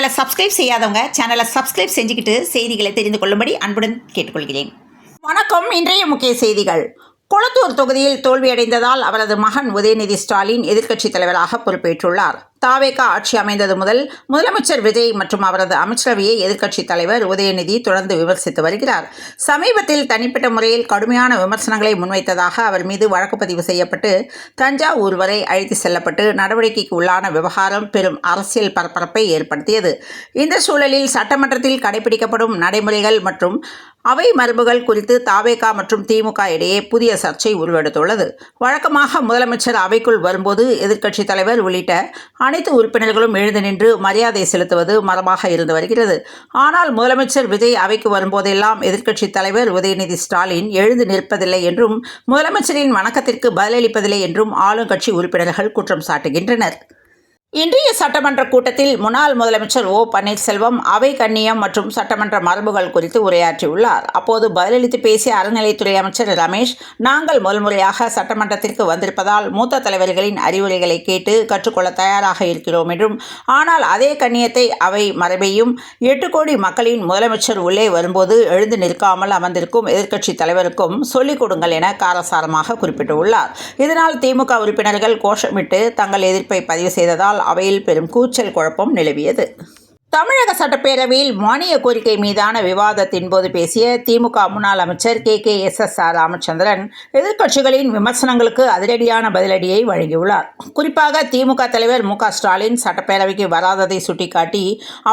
சேனலை சப்ஸ்கிரைப் செய்யாதவங்க சேனலை சப்ஸ்கிரைப் செஞ்சுக்கிட்டு செய்திகளை தெரிந்து கொள்ளும்படி அன்புடன் கேட்டுக்கொள்கிறேன். வணக்கம். இன்றைய முக்கிய செய்திகள். கொளத்தூர் தொகுதியில் தோல்வியடைந்ததால் அவரது மகன் உதயநிதி ஸ்டாலின் எதிர்க்கட்சித் தலைவராக பொறுப்பேற்றுள்ளார். தாவேகா ஆட்சி அமைந்தது முதல் முதலமைச்சர் விஜய் மற்றும் அவரது அமைச்சரவையை எதிர்க்கட்சித் தலைவர் உதயநிதி தொடர்ந்து விமர்சித்து வருகிறார். சமீபத்தில் தனிப்பட்ட முறையில் கடுமையான விமர்சனங்களை முன்வைத்ததாக அவர் மீது வழக்கு பதிவு செய்யப்பட்டு தஞ்சாவூர் வரை அழைத்து செல்லப்பட்டு நடவடிக்கைக்கு உள்ளான விவகாரம் பெரும் அரசியல் பரபரப்பை ஏற்படுத்தியது. இந்த சூழலில் சட்டமன்றத்தில் கடைபிடிக்கப்படும் நடைமுறைகள் மற்றும் அவை மரபுகள் குறித்து தாவேகா மற்றும் திமுக இடையே புதிய சர்ச்சை உருவெடுத்துள்ளது. வழக்கமாக முதலமைச்சர் அவைக்குள் வரும்போது எதிர்க்கட்சித் தலைவர் உள்ளிட்ட அனைத்து உறுப்பினர்களும் எழுந்து நின்று மரியாதை செலுத்துவது மரபாக இருந்து வருகிறது. ஆனால் முதலமைச்சர் விஜய் அவைக்கு வரும்போதெல்லாம் எதிர்க்கட்சித் தலைவர் உதயநிதி ஸ்டாலின் எழுந்து நிற்பதில்லை என்றும் முதலமைச்சரின் வணக்கத்திற்கு பதிலளிப்பதில்லை என்றும் ஆளுங்கட்சி உறுப்பினர்கள் குற்றம் சாட்டுகின்றனர். இன்றைய சட்டமன்ற கூட்டத்தில் முன்னாள் முதலமைச்சர் ஓ பன்னீர்செல்வம் அவை கண்ணியம் மற்றும் சட்டமன்ற மரபுகள் குறித்து உரையாற்றியுள்ளார். அப்போது பதிலளித்து பேசிய அறநிலையத்துறை அமைச்சர் ரமேஷ், நாங்கள் முதல்முறையாக சட்டமன்றத்திற்கு வந்திருப்பதால் மூத்த தலைவர்களின் அறிவுரைகளை கேட்டு கற்றுக்கொள்ள தயாராக இருக்கிறோம் என்றும், ஆனால் அதே கண்ணியத்தை அவை மரபையும் 8 கோடி மக்களின் முதலமைச்சர் உள்ளே வரும்போது எழுந்து நிற்காமல் அமர்ந்திருக்கும் எதிர்க்கட்சித் தலைவருக்கும் சொல்லிக் கொடுங்கள் என காரசாரமாக குறிப்பிட்டுள்ளார். இதனால் திமுக உறுப்பினர்கள் கோஷமிட்டு தங்கள் எதிர்ப்பை பதிவு செய்ததால் அவையில் பெரும் கூச்சல் குழப்பம் நிலவியது. தமிழக சட்டப்பேரவையில் மானிய கோரிக்கை மீதான விவாதத்தின் போது பேசிய திமுக முன்னாள் அமைச்சர் KKSSR ராமச்சந்திரன் எதிர்க்கட்சிகளின் விமர்சனங்களுக்கு அதிரடியான பதிலடியை வழங்கியுள்ளார். குறிப்பாக திமுக தலைவர் மு.க. ஸ்டாலின் சட்டப்பேரவைக்கு வராததை சுட்டிக்காட்டி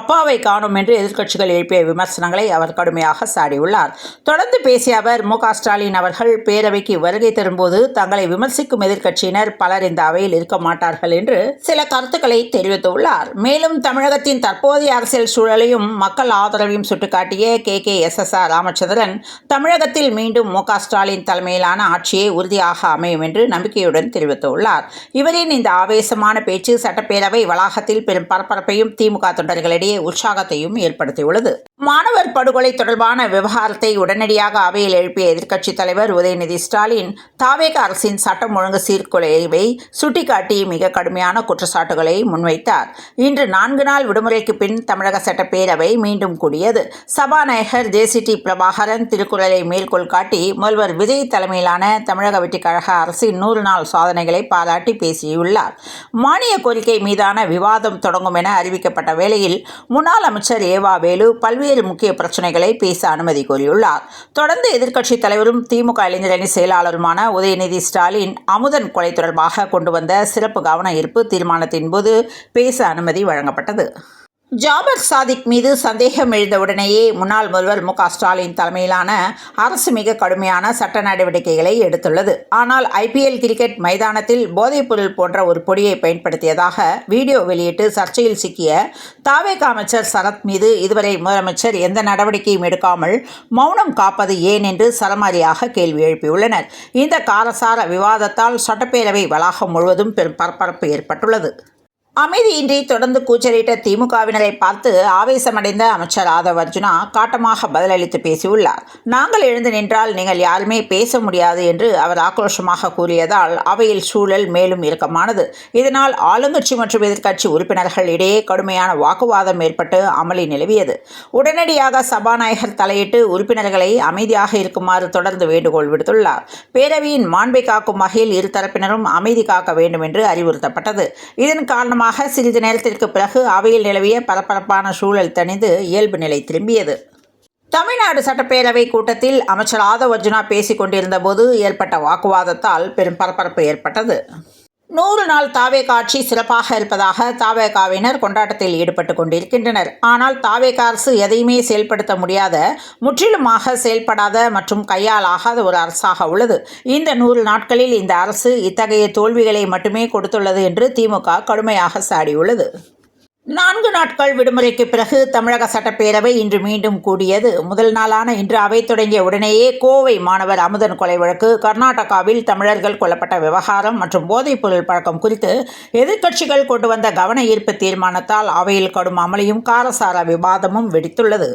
அப்பாவை காணும் என்று எதிர்க்கட்சிகள் எழுப்பிய விமர்சனங்களை அவர் கடுமையாக சாடியுள்ளார். தொடர்ந்து பேசிய அவர், மு.க. ஸ்டாலின் அவர்கள் பேரவைக்கு வருகை தரும்போது தங்களை விமர்சிக்கும் எதிர்க்கட்சியினர் பலர் இந்த அவையில் இருக்க மாட்டார்கள் என்று சில கருத்துக்களை தெரிவித்துள்ளார். மேலும் தமிழகத்தின் தற்போதைய அரசியல் சூழலையும் மக்கள் ஆதரவையும் சுட்டிக்காட்டிய KKSSR ராமச்சந்திரன், தமிழகத்தில் மீண்டும் மு.க. ஸ்டாலின் தலைமையிலான ஆட்சியே உறுதியாக அமையும் என்று நம்பிக்கையுடன் தெரிவித்துள்ளார். இவரின் இந்த ஆவேசமான பேச்சு சட்டப்பேரவை வளாகத்தில் பெரும் பரபரப்பையும் திமுக தொண்டர்களிடையே உற்சாகத்தையும் ஏற்படுத்தியுள்ளது. மாணவர் படுகொலை தொடர்பான விவகாரத்தை உடனடியாக அவையில் எழுப்பிய எதிர்க்கட்சித் தலைவர் உதயநிதி ஸ்டாலின் தாவேகா அரசின் சட்டம் ஒழுங்கு சீர்குலைவை சுட்டிக்காட்டி மிக கடுமையான குற்றச்சாட்டுகளை முன்வைத்தார். இன்று 4 நாள் விடுமுறைக்கு பின் தமிழக சட்டப்பேரவை மீண்டும் கூடியது. சபாநாயகர் JCT பிரபாகரன் திருக்குறளை மேற்கோள் காட்டி முதல்வர் விஜய் தலைமையிலான தமிழக வெற்றிக் கழக அரசின் 100 நாள் சாதனைகளை பாராட்டி பேசியுள்ளார். மானிய கோரிக்கை மீதான விவாதம் தொடங்கும் என அறிவிக்கப்பட்ட வேளையில் முன்னாள் அமைச்சர் ஏவா வேலு பல்வேறு முக்கிய பிரச்சனைகளை பேச அனுமதி கோரியுள்ளார். தொடர்ந்து எதிர்க்கட்சித் தலைவரும் திமுக இளைஞரணி செயலாளருமான உதயநிதி ஸ்டாலின் அமுதன் கொலை தொடர்பாக கொண்டு வந்த சிறப்பு கவன ஈர்ப்பு தீர்மானத்தின் போது பேச அனுமதி வழங்கப்பட்டது. ஜாபர் சாதிக் மீது சந்தேகம் எழுந்தவுடனேயே முன்னாள் முதல்வர் மு.க. ஸ்டாலின் தலைமையிலான அரசு மிக கடுமையான சட்ட நடவடிக்கைகளை எடுத்துள்ளது. ஆனால் IPL கிரிக்கெட் மைதானத்தில் போதைப்பொருள் போன்ற ஒரு பொடியை பயன்படுத்தியதாக வீடியோ வெளியிட்டு சர்ச்சையில் சிக்கிய தாவேகா அமைச்சர் சரத் மீது இதுவரை முதலமைச்சர் எந்த நடவடிக்கையும் எடுக்காமல் மௌனம் காப்பது ஏன் என்று சரமாரியாக கேள்வி எழுப்பியுள்ளனர். இந்த காரசார விவாதத்தால் சட்டப்பேரவை வளாகம் முழுவதும் பெரும் பரபரப்பு ஏற்பட்டுள்ளது. அமைதியின்றி தொடர்ந்து கூச்சலிட்ட திமுகவினரை பார்த்து ஆவேசமடைந்த அமைச்சர் ஆதவ் அர்ஜுனா காட்டமாக பதிலளித்து பேசியுள்ளார். நாங்கள் எழுந்து நின்றால் நீங்கள் யாருமே பேச முடியாது என்று அவர் ஆக்ரோஷமாக கூறியதால் அவையில் சூழல் மேலும் இறுக்கமானது. இதனால் ஆளுங்கட்சி மற்றும் எதிர்க்கட்சி உறுப்பினர்கள் இடையே கடுமையான வாக்குவாதம் ஏற்பட்டு அமளி நிலவியது. உடனடியாக சபாநாயகர் தலையிட்டு உறுப்பினர்களை அமைதியாக இருக்குமாறு தொடர்ந்து வேண்டுகோள் விடுத்துள்ளார். பேரவையின் மாண்பை காக்கும் வகையில் இரு தரப்பினரும் அமைதி காக்க வேண்டும் என்று அறிவுறுத்தப்பட்டது. இதன் காரணமாக சிறிது நேரத்திற்கு பிறகு அவையில் நிலவிய பரபரப்பான சூழல் தணிந்து இயல்பு நிலை திரும்பியது. தமிழ்நாடு சட்டப்பேரவை கூட்டத்தில் அமைச்சர் ஆதவ் அர்ஜுனா பேசிக் கொண்டிருந்த போது ஏற்பட்ட வாக்குவாதத்தால் பெரும் பரபரப்பு ஏற்பட்டது. 100 நாள் தாவேகா ஆட்சி சிறப்பாக இருப்பதாக தாவேகாவினர் கொண்டாட்டத்தில் ஈடுபட்டு கொண்டிருக்கின்றனர். ஆனால் தாவேகா அரசு எதையுமே செயல்படுத்த முடியாத, முற்றிலுமாக செயல்படாத மற்றும் கையால் ஆகாத ஒரு அரசாக உள்ளது. இந்த 100 நாட்களில் இந்த அரசு இத்தகைய தோல்விகளை மட்டுமே கொடுத்துள்ளது என்று திமுக கடுமையாக சாடியுள்ளது. 4 நாட்கள் விடுமுறைக்கு பிறகு தமிழக சட்டப்பேரவை இன்று மீண்டும் கூடியது. முதல் நாளான இன்று அவை தொடங்கிய உடனேயே கோவை மாணவர் அமுதன் கொலை வழக்கு, கர்நாடகாவில் தமிழர்கள் கொல்லப்பட்ட விவகாரம் மற்றும் போதைப்பொருள் பழக்கம் குறித்து எதிர்க்கட்சிகள் கொண்டு வந்த கவன ஈர்ப்பு தீர்மானத்தால் அவையில் கடும் அமளியும் காரசார விவாதமும் வெடித்துள்ளது.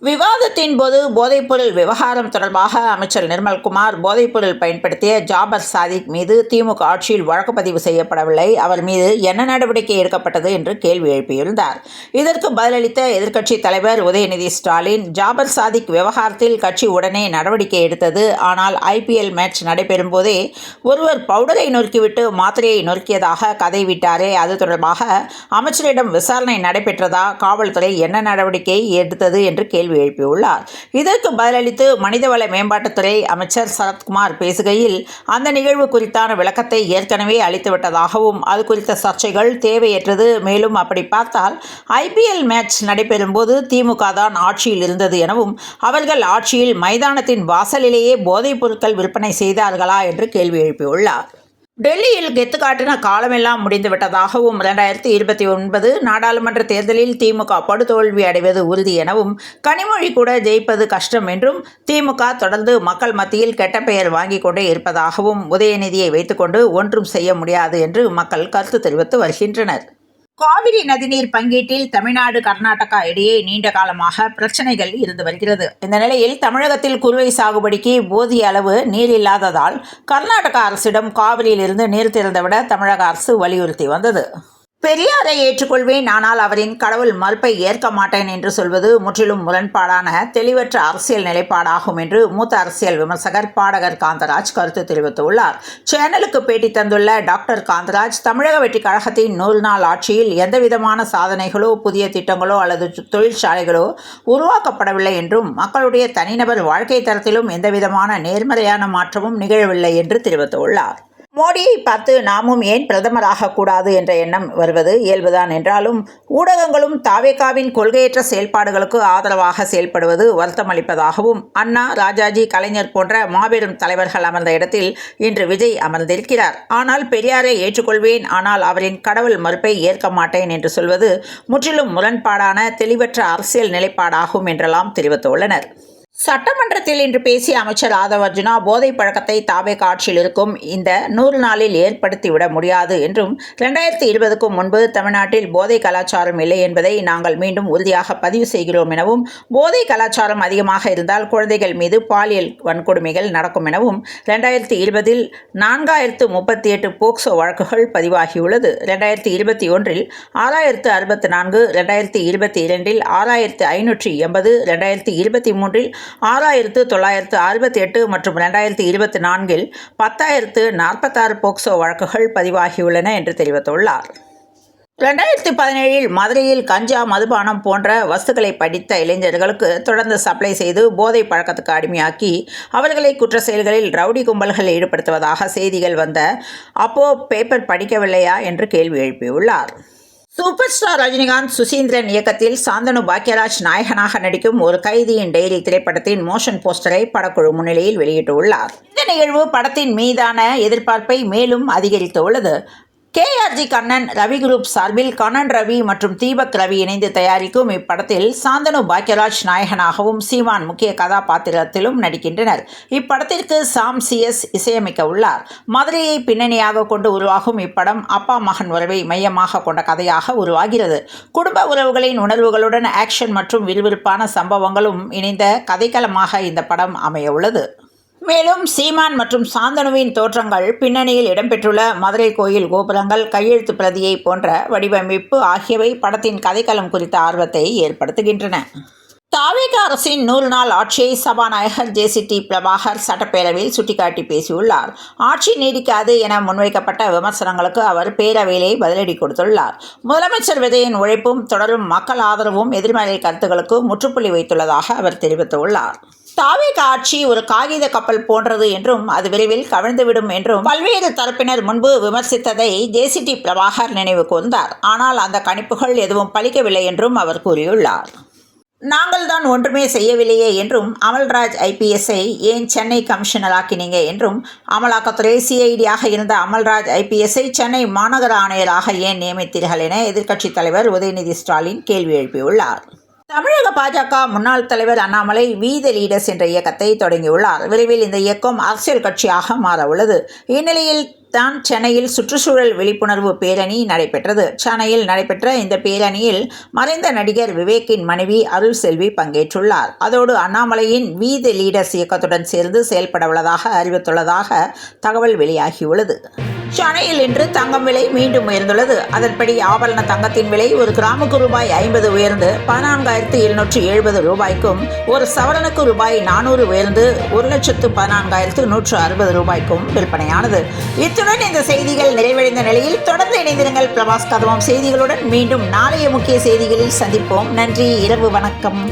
விவாதத்தின் போது போதைப்பொருள் விவகாரம் தொடர்பாக அமைச்சர் நிர்மல்குமார் போதைப்பொருள் பயன்படுத்திய ஜாபர் சாதிக் மீது திமுக ஆட்சியில் வழக்கு பதிவு செய்யப்படவில்லை, அவர் மீது என்ன நடவடிக்கை எடுக்கப்பட்டது என்று கேள்வி எழுப்பியிருந்தார். இதற்கு பதிலளித்த எதிர்க்கட்சித் தலைவர் உதயநிதி ஸ்டாலின், ஜாபர் சாதிக் விவகாரத்தில் கட்சி உடனே நடவடிக்கை எடுத்தது. ஆனால் IPL மேட்ச் நடைபெறும் போதே ஒருவர் பவுடரை நொறுக்கிவிட்டு மாத்திரையை நொறுக்கியதாக கதை விட்டாரே, அது தொடர்பாக அமைச்சரிடம் விசாரணை நடைபெற்றதா, காவல்துறை என்ன நடவடிக்கை எடுத்தது என்று கேள்வி எழுப்பியுள்ளார். இதற்கு பதிலளித்து மனிதவள மேம்பாட்டுத்துறை அமைச்சர் சரத்குமார் பேசுகையில், அந்த நிகழ்வு குறித்தான விளக்கத்தை ஏற்கனவே அளித்துவிட்டதாகவும் அது குறித்த சர்ச்சைகள் தேவையற்றது, மேலும் அப்படி பார்த்தால் IPL மேட்ச் நடைபெறும் போது திமுக தான் ஆட்சியில் இருந்தது எனவும் அவர்கள் ஆட்சியில் மைதானத்தின் வாசலிலேயே போதைப் பொருட்கள் விற்பனை செய்தார்களா என்று கேள்வி எழுப்பியுள்ளார். டெல்லியில் கெத்து காட்டின காலமெல்லாம் முடிந்துவிட்டதாகவும் 2029 நாடாளுமன்ற தேர்தலில் திமுக படுதோல்வி அடைவது உறுதி எனவும் கனிமொழி கூட ஜெயிப்பது கஷ்டம் என்றும் திமுக தொடர்ந்து மக்கள் மத்தியில் கெட்ட பெயர் வாங்கிக் கொண்டே இருப்பதாகவும் உதயநிதியை வைத்துக்கொண்டு ஒன்றும் செய்ய முடியாது என்று மக்கள் கருத்து தெரிவித்து வருகின்றனர். காவிரி நதிநீர் பங்கீட்டில் தமிழ்நாடு கர்நாடகா இடையே நீண்ட காலமாக பிரச்சனைகள் இருந்து வருகிறது. இந்த நிலையில் தமிழகத்தில் குறுவை சாகுபடிக்கு போதிய அளவு நீர் இல்லாததால் கர்நாடக அரசிடம் காவிரியிலிருந்து நீர் திறந்துவிட தமிழக அரசு வலியுறுத்தி வந்தது. பெரியாரை ஏற்றுக்கொள்வேன், ஆனால் அவரின் கடவுள் மறுப்பை ஏற்க மாட்டேன் என்று சொல்வது முற்றிலும் முரண்பாடான தெளிவற்ற அரசியல் நிலைப்பாடாகும் என்று மூத்த அரசியல் விமர்சகர் பாடகர் காந்தராஜ் கருத்து தெரிவித்துள்ளார். சேனலுக்கு பேட்டி தந்துள்ள டாக்டர் காந்தராஜ், தமிழக வெற்றிக் கழகத்தின் 100 நாள் ஆட்சியில் எந்தவிதமான சாதனைகளோ புதிய திட்டங்களோ அல்லது தொழிற்சாலைகளோ உருவாக்கப்படவில்லை என்றும் மக்களுடைய தனிநபர் வாழ்க்கை தரத்திலும் எந்தவிதமான நேர்மறையான மாற்றமும் நிகழவில்லை என்று தெரிவித்துள்ளார். மோடியை பார்த்து நாமும் ஏன் பிரதமராக கூடாது என்ற எண்ணம் வருவது இயல்புதான் என்றாலும் ஊடகங்களும் தாவேகாவின் கொள்கையற்ற செயல்பாடுகளுக்கு ஆதரவாக செயல்படுவது வருத்தமளிப்பதாகவும், அண்ணா, ராஜாஜி, கலைஞர் போன்ற மாபெரும் தலைவர்கள் அமர்ந்த இடத்தில் இன்று விஜய் அமர்ந்திருக்கிறார். ஆனால் பெரியாரை ஏற்றுக்கொள்வேன், ஆனால் அவரின் கடவுள் மறுப்பை ஏற்க மாட்டேன் என்று சொல்வது முற்றிலும் முரண்பாடான தெளிவற்ற அரசியல் நிலைப்பாடாகும் என்றெல்லாம் தெரிவித்துள்ளனர். சட்டமன்றத்தில் இன்று பேசிய அமைச்சர் ஆதவ் அர்ஜுனா, போதை பழக்கத்தை தாவேக ஆட்சியில் இருக்கும் இந்த 100 நாளில் ஏற்படுத்திவிட முடியாது என்றும் 2020க்கு முன்பு தமிழ்நாட்டில் போதை கலாச்சாரம் இல்லை என்பதை நாங்கள் மீண்டும் உறுதியாக பதிவு செய்கிறோம் எனவும், போதை கலாச்சாரம் அதிகமாக இருந்தால் குழந்தைகள் மீது பாலியல் வன்கொடுமைகள் நடக்கும் எனவும் 2020இல் 4038 போக்சோ வழக்குகள் பதிவாகியுள்ளது. 2021இல் 6064, 2022இல் 6580, 2023இல் 6968 மற்றும் 2024இல் 10,046 போக்சோ வழக்குகள் பதிவாகியுள்ளன என்று தெரிவித்துள்ளார். 2017இல் மதுரையில் கஞ்சா, மதுபானம் போன்ற வஸ்துக்களை படித்த இளைஞர்களுக்கு தொடர்ந்து சப்ளை செய்து போதை பழக்கத்துக்கு அடிமையாக்கி அவர்களை குற்ற செயல்களில் ரவுடி கும்பல்கள் ஈடுபடுத்துவதாக செய்திகள் வந்த அப்போ பேப்பர் படிக்கவில்லையா என்று கேள்வி எழுப்பியுள்ளார். சூப்பர் ஸ்டார் ரஜினிகாந்த், சுசீந்திரன் இயக்கத்தில் சாந்தனு பாக்யராஜ் நாயகனாக நடிக்கும் ஒரு கைதியின் டைரி திரைப்படத்தின் மோஷன் போஸ்டரை படக்குழு முன்னிலையில் வெளியிட்டுள்ளார். இந்த நிகழ்வு படத்தின் மீதான எதிர்பார்ப்பை மேலும் அதிகரித்துள்ளது. KRG கண்ணன் ரவி குரூப் சார்பில் கண்ணன் ரவி மற்றும் தீபக் ரவி இணைந்து தயாரிக்கும் இப்படத்தில் சாந்தனு பாக்யராஜ் நாயகனாகவும் சீமான் முக்கிய கதாபாத்திரத்திலும் நடிக்கின்றனர். இப்படத்திற்கு சாம் CS இசையமைக்க உள்ளார். மதுரையை பின்னணியாக கொண்டு உருவாகும் இப்படம் அப்பா மகன் உறவை மையமாக கொண்ட கதையாக உருவாகிறது. குடும்ப உறவுகளின் உணர்வுகளுடன் ஆக்ஷன் மற்றும் விறுவிறுப்பான சம்பவங்களும் இணைந்த கதைக்களமாக இந்த படம் அமைய உள்ளது. மேலும் சீமான் மற்றும் சாந்தனுவின் தோற்றங்கள், பின்னணியில் இடம்பெற்றுள்ள மதுரை கோயில் கோபுரங்கள், கையெழுத்து பிரதியை போன்ற வடிவமைப்பு ஆகியவை படத்தின் கதைக்களம் குறித்த ஆர்வத்தை ஏற்படுத்துகின்றன. தாவேக அரசின் 100 நாள் ஆட்சியை சபாநாயகர் JCT பிரபாகர் சட்டப்பேரவையில் சுட்டிக்காட்டி பேசியுள்ளார். ஆட்சி நீடிக்காது என முன்வைக்கப்பட்ட விமர்சனங்களுக்கு அவர் பேரவையிலே பதிலடி கொடுத்துள்ளார். முதலமைச்சர் விஜயின் உழைப்பும் தொடரும் மக்கள் ஆதரவும் எதிர்மறை கருத்துக்களுக்கு முற்றுப்புள்ளி வைத்துள்ளதாக அவர் தெரிவித்துள்ளார். தாவேக ஆட்சி ஒரு காகித கப்பல் போன்றது என்றும் அது விரைவில் கவிழ்ந்துவிடும் என்றும் பல்வேறு தரப்பினர் முன்பு விமர்சித்ததை JCT பிரபாகர் நினைவு கூர்ந்தார். ஆனால் அந்த கணிப்புகள் எதுவும் பலிக்கவில்லை என்றும் அவர் கூறியுள்ளார். நாங்கள் தான் ஒன்றுமே செய்யவில்லையே என்றும், அமல்ராஜ் IPSஐ ஏன் சென்னை கமிஷனராக்கினீங்க என்றும், அமலாக்கத்துறை CIDயாக இருந்த அமல்ராஜ் IPSஐ சென்னை மாநகர ஆணையராக ஏன் நியமித்தீர்கள் என எதிர்க்கட்சித் தலைவர் உதயநிதி ஸ்டாலின் கேள்வி எழுப்பியுள்ளார். தமிழக பாஜக முன்னாள் தலைவர் அண்ணாமலை வி த லீடர்ஸ் என்ற இயக்கத்தை தொடங்கியுள்ளார். விரைவில் இந்த இயக்கம் அரசியல் கட்சியாக மாற உள்ளது. இந்நிலையில் தான் சென்னையில் சுற்றுச்சூழல் விழிப்புணர்வு பேரணி நடைபெற்றது. சென்னையில் நடைபெற்ற இந்த பேரணியில் மறைந்த நடிகர் விவேக்கின் மனைவி அருள் செல்வி பங்கேற்றுள்ளார். அதோடு அண்ணாமலையின் வி த லீடர்ஸ் இயக்கத்துடன் சேர்ந்து செயல்பட உள்ளதாக அறிவித்துள்ளதாக தகவல் வெளியாகியுள்ளது. சென்னையில் இன்று தங்கம் விலை மீண்டும் உயர்ந்துள்ளது. அதன்படி ஆபரண தங்கத்தின் விலை ஒரு கிராமுக்கு ரூபாய் 50 உயர்ந்து 14,770 ரூபாய்க்கும், ஒரு சவரனுக்கு ரூபாய் 400 உயர்ந்து 1,14,160 ரூபாய்க்கும் விற்பனையானது. இத்துடன் இந்த செய்திகள் நிறைவடைந்த நிலையில் தொடர்ந்து இணைந்திருங்கள் பிரபாஸ் கதவம் செய்திகளுடன். மீண்டும் நாளைய முக்கிய செய்திகளில் சந்திப்போம். நன்றி. இரவு வணக்கம்.